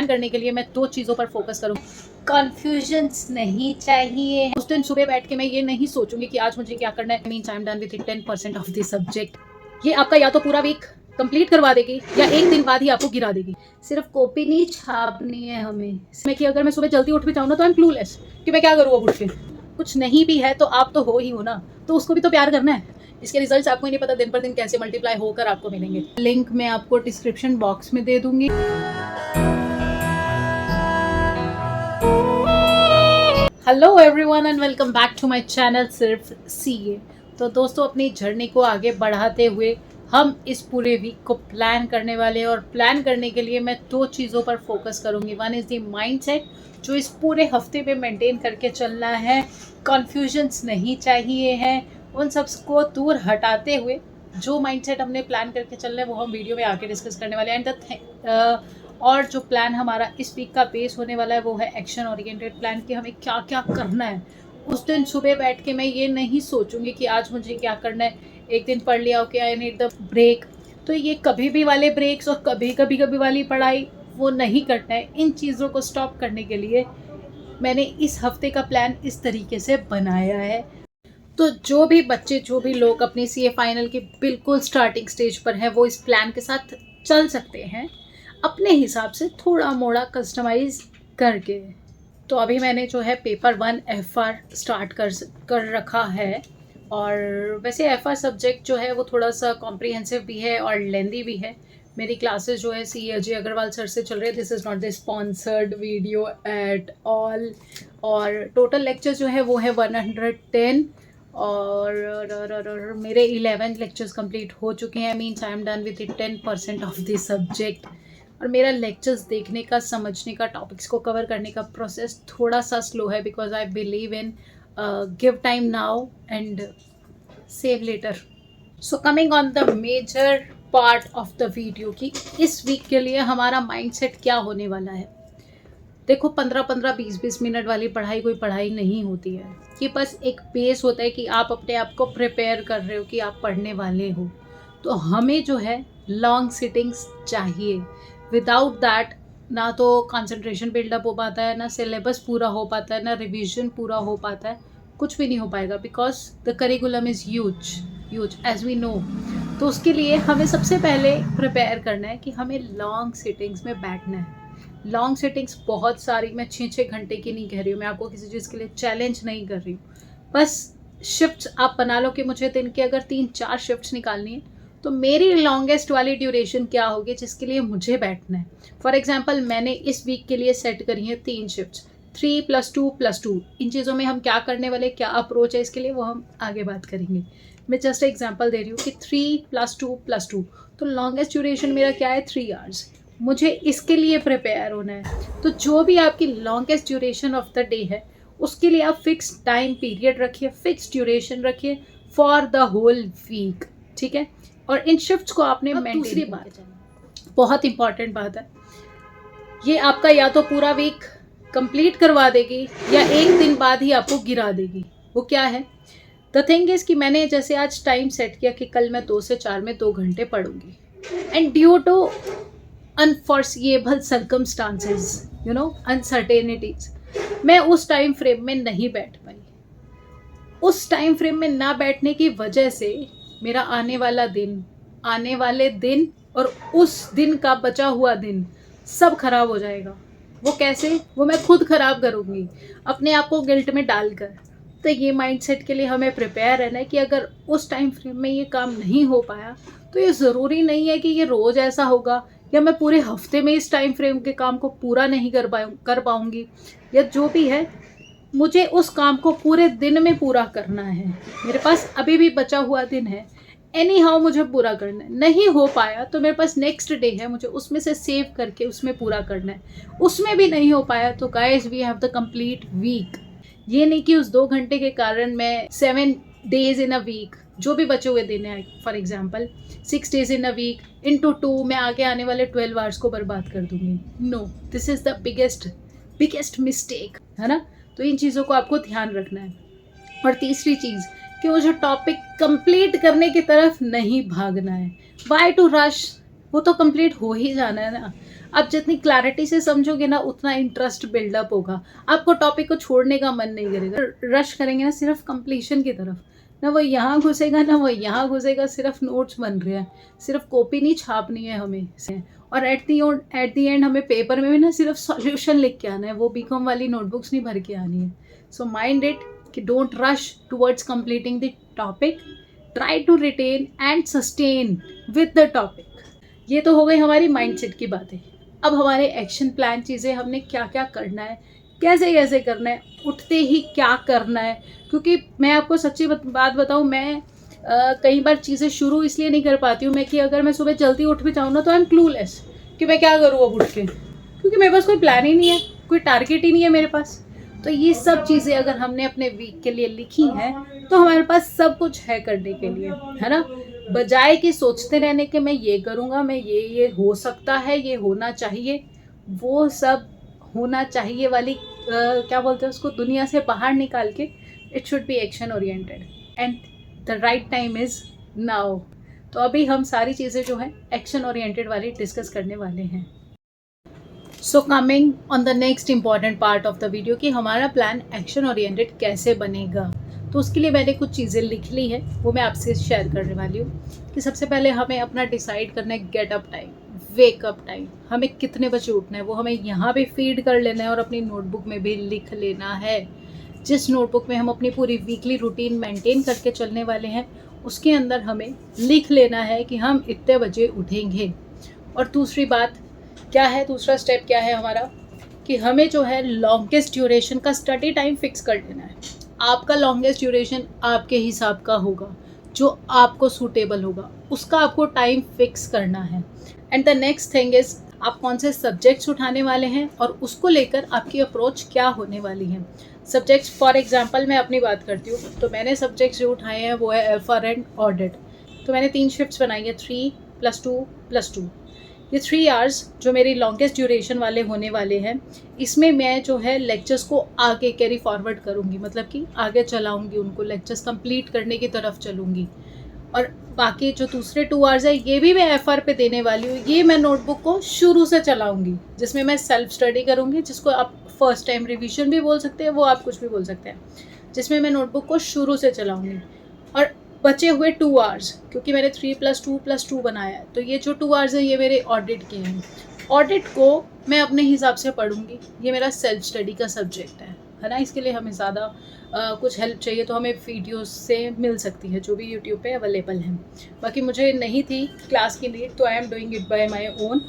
Plan करने के लिए मैं 2 चीज़ों पर फोकस करूँ। कन्फ्यूजन्स नहीं चाहिए। उस दिन सुबह बैठ के मैं ये नहीं सोचूंगी कि आज मुझे क्या करना है। Means I am done with 10% of the subject. ये आपका या तो पूरा वीक कंप्लीट करवा देगी या एक दिन बाद ही आपको गिरा देगी। सिर्फ कॉपी नहीं छापनी है हमें। इसमें कि अगर मैं सुबह जल्दी उठ भी जाऊँ ना तो आई एम क्लूलेस कि मैं क्या करूँ अब उठ के। कुछ नहीं भी है तो आप तो हो ही हो ना, तो उसको भी तो प्यार करना है। इसके रिजल्ट्स आपको ही नहीं पता दिन पर दिन कैसे मल्टीप्लाई होकर आपको मिलेंगे। लिंक मैं आपको डिस्क्रिप्शन बॉक्स में दे दूंगी। Hello everyone and welcome back to my channel सिर्फ सीए। तो दोस्तों, अपनी जर्नी को आगे बढ़ाते हुए हम इस पूरे वीक को प्लान करने वाले हैं और प्लान करने के लिए मैं 2 चीज़ों पर फोकस करूंगी। वन इज़ द माइंडसेट, जो इस पूरे हफ्ते में मेंटेन करके चलना है। कन्फ्यूजन्स नहीं चाहिए हैं, उन सबको दूर हटाते हुए जो माइंडसेट हमने प्लान करके चलना है वो हम वीडियो में आके डिस्कस करने वाले हैं। एंड और जो प्लान हमारा इस वीक का बेस होने वाला है वो है एक्शन ओरिएंटेड प्लान, कि हमें क्या क्या करना है। उस दिन सुबह बैठ के मैं ये नहीं सोचूंगी कि आज मुझे क्या करना है। एक दिन पढ़ लिया, okay I need the break, तो ये कभी भी वाले ब्रेक्स और कभी वाली पढ़ाई वो नहीं करना है। इन चीज़ों को स्टॉप करने के लिए मैंने इस हफ्ते का प्लान इस तरीके से बनाया है। तो जो भी बच्चे, जो भी लोग अपनी सीए फाइनल की बिल्कुल स्टार्टिंग स्टेज पर हैं, वो इस प्लान के साथ चल सकते हैं अपने हिसाब से, थोड़ा मोड़ा कस्टमाइज करके। तो अभी मैंने जो है पेपर 1 FR स्टार्ट कर रखा है। और वैसे FR सब्जेक्ट जो है वो थोड़ा सा कॉम्प्रिहेंसिव भी है और लेंदी भी है। मेरी क्लासेस जो है CA अजय अग्रवाल सर से चल रही है। This is not the sponsored video at all. और टोटल लेक्चर जो है वो है 110 और मेरे 11 लेक्चर्स कंप्लीट हो चुके हैं। Means I am done with 10% of the subject. और मेरा लेक्चर्स देखने का, समझने का, टॉपिक्स को कवर करने का प्रोसेस थोड़ा सा स्लो है, because I believe in give time now and save later. So coming on the major part of the video, कि इस वीक के लिए हमारा माइंडसेट क्या होने वाला है। देखो, 15-15 20-20 मिनट वाली पढ़ाई कोई पढ़ाई नहीं होती है। कि बस एक बेस होता है कि आप अपने आप को प्रिपेयर कर रहे हो कि आप पढ़ने वाले हो। तो हमें जो है लॉन्ग सिटिंग्स चाहिए। विदाउट दैट ना तो कंसंट्रेशन बिल्डअप हो पाता है, ना सिलेबस पूरा हो पाता है, ना रिवीजन पूरा हो पाता है। कुछ भी नहीं हो पाएगा, because the curriculum is huge as we know. तो उसके लिए हमें सबसे पहले प्रिपेयर करना है कि हमें लॉन्ग सिटिंग्स में बैठना है। लॉन्ग सिटिंग्स बहुत सारी, मैं 6-6 घंटे की नहीं कह रही हूँ, मैं आपको किसी चीज़ के लिए चैलेंज नहीं कर रही हूँ। बस शिफ्ट्स आप बना लो कि मुझे दिन के अगर 3-4 शिफ्ट्स निकालनी है तो मेरी लॉन्गेस्ट वाली ड्यूरेशन क्या होगी जिसके लिए मुझे बैठना है। फॉर एग्जाम्पल, मैंने इस वीक के लिए सेट करी है 3 शिफ्ट्स, 3+2+2। इन चीज़ों में हम क्या करने वाले, क्या अप्रोच है इसके लिए, वो हम आगे बात करेंगे। मैं जस्ट एग्जाम्पल दे रही हूँ कि 3+2+2, तो लॉन्गेस्ट ड्यूरेशन मेरा क्या है, 3 आवर्स। मुझे इसके लिए प्रिपेयर होना है। तो जो भी आपकी longest duration of the day है उसके लिए आप फिक्स टाइम पीरियड रखिए, फिक्स ड्यूरेशन रखिए फॉर द होल वीक, ठीक है। और इन शिफ्ट्स को आपने मेंटेन। दूसरी बात, बहुत इंपॉर्टेंट बात है, ये आपका या तो पूरा वीक कंप्लीट करवा देगी या एक दिन बाद ही आपको गिरा देगी। वो क्या है, द थिंग इज कि मैंने जैसे आज टाइम सेट किया कि कल मैं 2 से 4 में 2 घंटे पढ़ूंगी, and due to unforeseeable circumstances, you know, uncertainties, मैं उस टाइम फ्रेम में नहीं बैठ पाई। उस टाइम फ्रेम में ना बैठने की वजह से मेरा आने वाले दिन और उस दिन का बचा हुआ दिन सब खराब हो जाएगा। वो कैसे, वो मैं खुद खराब करूँगी अपने आप को गिल्ट में डालकर। तो ये माइंडसेट के लिए हमें प्रिपेयर रहना है कि अगर उस टाइम फ्रेम में ये काम नहीं हो पाया तो ये ज़रूरी नहीं है कि ये रोज़ ऐसा होगा या मैं पूरे हफ्ते में इस टाइम फ्रेम के काम को पूरा नहीं कर पाऊँगी, या जो भी है मुझे उस काम को पूरे दिन में पूरा करना है। मेरे पास अभी भी बचा हुआ दिन है, एनी हाउ मुझे पूरा करना है। नहीं हो पाया तो मेरे पास नेक्स्ट डे है, मुझे उसमें से सेव करके उसमें पूरा करना है। उसमें भी नहीं हो पाया तो guys, we have the complete week. ये नहीं कि उस 2 घंटे के कारण मैं 7 डेज इन अ वीक, जो भी बचे हुए दिन है, for example 6 days in a week into 2, मैं आगे आने वाले 12 आवर्स को बर्बाद कर दूंगी। No, this is the biggest mistake, है ना। तो इन चीज़ों को आपको ध्यान रखना है। और तीसरी चीज़ कि मुझे टॉपिक कंप्लीट करने की तरफ नहीं भागना है। वाई टू रश, वो तो कंप्लीट हो ही जाना है ना। आप जितनी क्लैरिटी से समझोगे ना उतना इंटरेस्ट बिल्डअप होगा, आपको टॉपिक को छोड़ने का मन नहीं करेगा। रश करेंगे ना सिर्फ कंप्लीशन की तरफ, ना वो यहाँ घुसेगा ना वो यहाँ घुसेगा, सिर्फ नोट्स बन रहे हैं, सिर्फ कॉपी नहीं छापनी है हमें और एट दी एंड हमें पेपर में भी ना सिर्फ सॉल्यूशन लिख के आना है, वो बीकॉम वाली नोटबुक्स नहीं भर के आनी है। सो माइंड इट कि don't rush towards completing the topic, try to retain and sustain with the topic. ये तो हो गई हमारी माइंडसेट की बातें। अब हमारे एक्शन प्लान चीज़ें, हमने क्या क्या करना है, कैसे कैसे करना है, उठते ही क्या करना है। क्योंकि मैं आपको सच्ची बात बताऊँ, मैं कई बार चीज़ें शुरू इसलिए नहीं कर पाती हूँ मैं कि अगर मैं सुबह जल्दी उठ भी जाऊँ ना तो आई एम क्लूलेस कि मैं क्या करूँ अब उठ के, क्योंकि मेरे पास कोई प्लान ही नहीं है, कोई टारगेट ही नहीं है मेरे पास। तो ये सब चीज़ें अगर हमने अपने वीक के लिए लिखी हैं तो हमारे पास सब कुछ है करने के लिए, है ना। बजाय कि सोचते रहने के मैं ये करूँगा, मैं ये हो सकता है, ये होना चाहिए, वो सब होना चाहिए वाली क्या बोलते हैं उसको, दुनिया से बाहर निकाल के it should be action oriented and the right time is now. तो अभी हम सारी चीज़ें जो हैं एक्शन ओरिएंटेड वाली डिस्कस करने वाले हैं। सो coming on the next important part of the video कि हमारा प्लान एक्शन ओरिएंटेड कैसे बनेगा। तो उसके लिए मैंने कुछ चीज़ें लिख ली है, वो मैं आपसे शेयर करने वाली हूँ कि सबसे पहले हमें अपना डिसाइड करना है get up time, wake up time, हमें कितने बजे उठना है वो हमें यहाँ भी फीड कर लेना है और अपनी नोटबुक में भी लिख लेना है। जिस नोटबुक में हम अपनी पूरी वीकली रूटीन मेंटेन करके चलने वाले हैं उसके अंदर हमें लिख लेना है कि हम इतने बजे उठेंगे। और दूसरी बात क्या है, दूसरा स्टेप क्या है हमारा कि हमें जो है लॉन्गेस्ट ड्यूरेशन का स्टडी टाइम फिक्स कर लेना है। आपका लॉन्गेस्ट ड्यूरेशन आपके हिसाब का होगा, जो आपको सूटेबल होगा उसका आपको टाइम फिक्स करना है। And the next thing is आप कौन से सब्जेक्ट्स उठाने वाले हैं और उसको लेकर आपकी अप्रोच क्या होने वाली है। सब्जेक्ट्स फॉर एग्जांपल मैं अपनी बात करती हूँ तो मैंने सब्जेक्ट्स जो उठाए हैं वो है एफआर एंड ऑडिट। तो मैंने 3 शिफ्ट्स बनाई है, 3+2+2। ये 3 आवर्स जो मेरी लॉन्गेस्ट ड्यूरेशन वाले होने वाले हैं, इसमें मैं जो है लेक्चर्स को आगे कैरी फॉरवर्ड करूँगी, मतलब कि आगे चलाऊँगी उनको, लेक्चर्स कंप्लीट करने की तरफ चलूँगी। और बाकी जो दूसरे 2 आवर्स है ये भी मैं एफआर पे देने वाली हूँ, ये मैं नोटबुक को शुरू से चलाऊँगी, जिसमें मैं सेल्फ स्टडी करूँगी, जिसको आप फर्स्ट टाइम रिविजन भी बोल सकते हैं, वो आप कुछ भी बोल सकते हैं, जिसमें मैं नोटबुक को शुरू से चलाऊँगी। और बचे हुए 2 आवर्स, क्योंकि मैंने 3+2+2 बनाया है, तो ये जो 2 आवर्स है ये मेरे ऑडिट के हैं। ऑडिट को मैं अपने हिसाब से पढ़ूंगी, ये मेरा सेल्फ स्टडी का सब्जेक्ट है ना। इसके लिए हमें ज़्यादा कुछ हेल्प चाहिए तो हमें वीडियोस से मिल सकती है जो भी यूट्यूब पे अवेलेबल हैं। बाकी मुझे नहीं थी क्लास के लिए तो I am doing it by my own.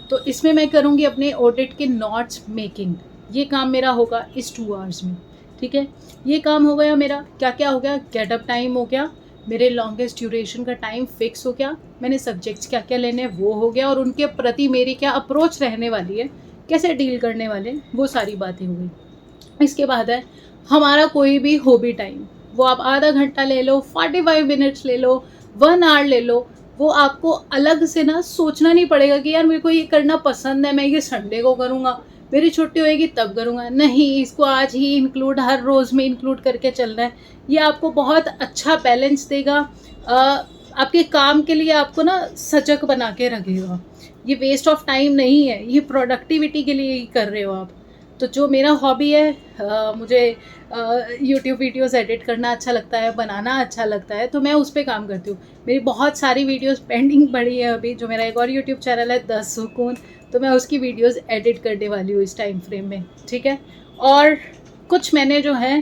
तो इसमें मैं करूँगी अपने ऑडिट के नोट्स मेकिंग, ये काम मेरा होगा इस 2 आवर्स में, ठीक है। ये काम हो गया मेरा, क्या क्या हो गया, गेटअप टाइम हो गया, मेरे लॉन्गेस्ट ड्यूरेशन का टाइम फिक्स हो गया, मैंने सब्जेक्ट्स क्या क्या लेने हैं वो हो गया, और उनके प्रति मेरी क्या अप्रोच रहने वाली है, कैसे डील करने वाले हैं, वो सारी बातें हो गई। इसके बाद है हमारा कोई भी हॉबी टाइम, वो आप आधा घंटा ले लो, 45 मिनट्स ले लो, 1 आवर ले लो, वो आपको अलग से ना सोचना नहीं पड़ेगा कि यार मेरे को ये करना पसंद है, मैं ये संडे को करूँगा, मेरी छुट्टी होएगी तब करूँगा, नहीं, इसको आज ही इंक्लूड, हर रोज़ में इंक्लूड करके चलना है। ये आपको बहुत अच्छा बैलेंस देगा, आपके काम के लिए आपको ना सजग बना के रखेगा। ये वेस्ट ऑफ टाइम नहीं है, ये प्रोडक्टिविटी के लिए ही कर रहे हो आप। तो जो मेरा हॉबी है, मुझे यूट्यूब वीडियोस एडिट करना अच्छा लगता है, बनाना अच्छा लगता है, तो मैं उस पर काम करती हूँ। मेरी बहुत सारी वीडियोस पेंडिंग पड़ी है अभी, जो मेरा एक और यूट्यूब चैनल है 10 सुकून, तो मैं उसकी वीडियोस एडिट करने वाली हूँ इस टाइम फ्रेम में, ठीक है। और कुछ मैंने जो है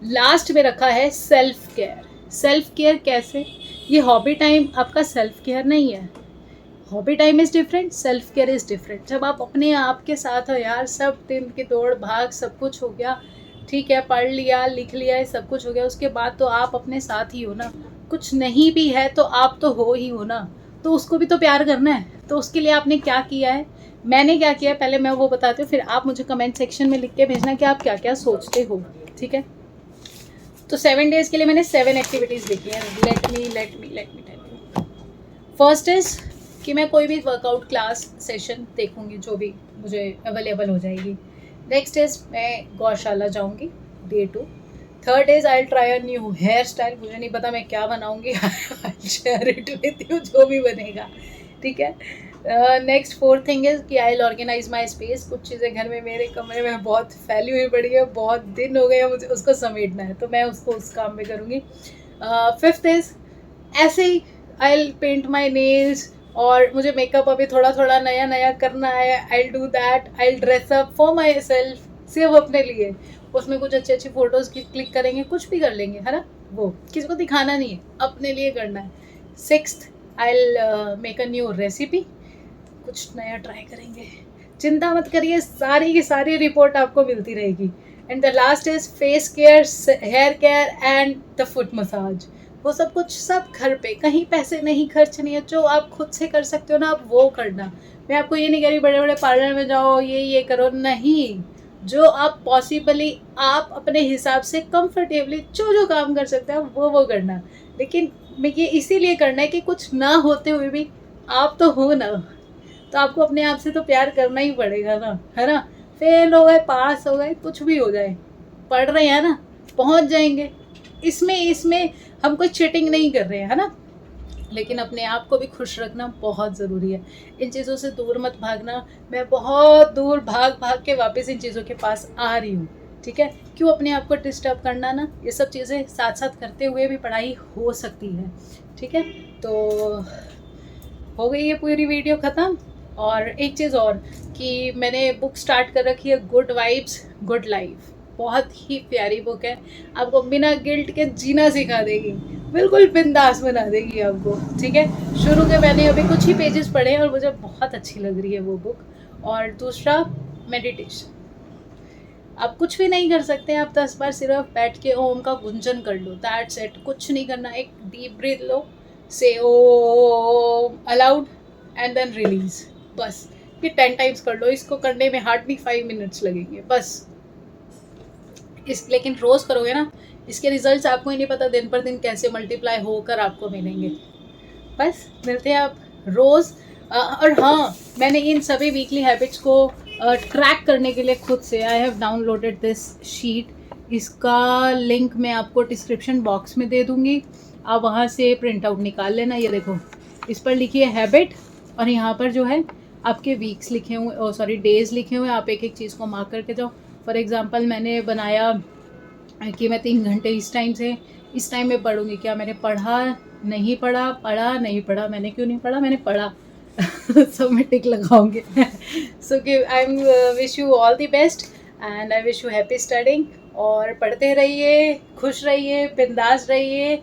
लास्ट में रखा है सेल्फ केयर। सेल्फ केयर कैसे, ये हॉबी टाइम आपका सेल्फ केयर नहीं है। Hobby time is different, self care is different. जब आप अपने आप के साथ हो यार, सब दिन की दौड़ भाग सब कुछ हो गया, ठीक है, पढ़ लिया लिख लिया ये सब कुछ हो गया, उसके बाद तो आप अपने साथ ही हो ना। कुछ नहीं भी है तो आप तो हो ही हो ना, तो उसको भी तो प्यार करना है। तो उसके लिए आपने क्या किया है, मैंने क्या किया है, पहले मैं वो बताती हूँ, फिर आप मुझे कमेंट सेक्शन में लिख के भेजना कि आप क्या क्या सोचते हो, ठीक है। तो 7 डेज़ के लिए मैंने 7 एक्टिविटीज़ देखी हैं। Let me tell you. First is कि मैं कोई भी वर्कआउट क्लास सेशन देखूंगी जो भी मुझे अवेलेबल हो जाएगी। नेक्स्ट इज़ मैं गौशाला जाऊंगी, day 2। Third is I try a new hair style, मुझे नहीं पता मैं क्या बनाऊंगी, शेयर इट विद यू, जो भी बनेगा, ठीक है। नेक्स्ट फोर्थ थिंग इज कि I will organise my space. कुछ चीज़ें घर में मेरे कमरे में बहुत फैली हुई पड़ी है, बहुत दिन हो गए हैं, मुझे उसको समेटना है, तो मैं उसको उस काम में करूँगी। फिफ्थ इज ऐसे ही I will paint my nails, और मुझे मेकअप अभी थोड़ा थोड़ा नया नया करना है, I will do that. I will dress up for my self, सिर्फ अपने लिए। उसमें कुछ अच्छी अच्छी फोटोज़ क्लिक करेंगे, कुछ भी कर लेंगे, है ना, वो किसी को दिखाना नहीं है, अपने लिए करना है। Sixth, I will make a new recipe, कुछ नया ट्राई करेंगे। चिंता मत करिए, सारी की सारी रिपोर्ट आपको मिलती रहेगी। And the last is face care, hair care and the foot massage. वो सब कुछ सब घर पे, कहीं पैसे नहीं खर्चनी है, जो आप खुद से कर सकते हो ना, आप वो करना। मैं आपको ये नहीं कह रही बड़े बड़े पार्लर में जाओ, ये करो, नहीं। जो आप पॉसिबली आप अपने हिसाब से कंफर्टेबली जो काम कर सकते हो वो करना। लेकिन मैं ये इसीलिए करना है कि कुछ ना होते हुए भी आप तो हो ना, तो आपको अपने आप से तो प्यार करना ही पड़ेगा ना, है ना। फेल हो गए, पास हो गए, कुछ भी हो जाए, पढ़ रहे हैं ना, पहुंच जाएंगे। इसमें इसमें हम कोई चीटिंग नहीं कर रहे हैं, है ना। लेकिन अपने आप को भी खुश रखना बहुत ज़रूरी है। इन चीज़ों से दूर मत भागना। मैं बहुत दूर भाग भाग के वापस इन चीज़ों के पास आ रही हूँ, ठीक है। क्यों अपने आप को डिस्टर्ब करना ना, ये सब चीज़ें साथ साथ करते हुए भी पढ़ाई हो सकती है, ठीक है। तो हो गई है पूरी वीडियो ख़त्म। और एक चीज़ और कि मैंने बुक स्टार्ट कर रखी है, गुड वाइब्स गुड लाइफ। बहुत ही प्यारी बुक है, आपको बिना गिल्ट के जीना सिखा देगी, बिल्कुल बिंदास बना देगी आपको, ठीक है। शुरू के मैंने अभी कुछ ही पेजेस पढ़े हैं और मुझे बहुत अच्छी लग रही है वो बुक। और दूसरा, मेडिटेशन। आप कुछ भी नहीं कर सकते, आप 10 बार सिर्फ बैठ के ओम का गुंजन कर लो, दैट्स इट। कुछ नहीं करना, एक डीप ब्रीथ लो, से ओम अलाउड एंड देन रिलीज, बस। ये 10 टाइम्स कर लो। इसको करने में हार्डली 5 मिनट्स लगेंगे बस। लेकिन रोज़ करोगे ना, इसके रिजल्ट्स आपको ही नहीं पता दिन पर दिन कैसे मल्टीप्लाई होकर आपको मिलेंगे। बस मिलते हैं आप रोज़। और हाँ, मैंने इन सभी वीकली हैबिट्स को ट्रैक करने के लिए खुद से I have downloaded this sheet. इसका लिंक मैं आपको डिस्क्रिप्शन बॉक्स में दे दूँगी, आप वहाँ से प्रिंट आउट निकाल लेना। ये देखो, इस पर लिखिए हैबिट, और यहाँ पर जो है आपके वीक्स लिखे हुए, डेज़ लिखे हुए हैं। आप एक एक चीज़ को मार्क करके जाओ। फॉर एग्ज़ाम्पल मैंने बनाया कि मैं 3 घंटे इस टाइम में पढ़ूँगी। क्या मैंने पढ़ा, नहीं पढ़ा, पढ़ा, नहीं पढ़ा। मैंने क्यों नहीं पढ़ा, मैंने पढ़ा। सो मैं टिक लगाऊंगी। सो कि I am wish you all the best and I wish you happy studying. और पढ़ते रहिए, खुश रहिए, बिंदास रहिए।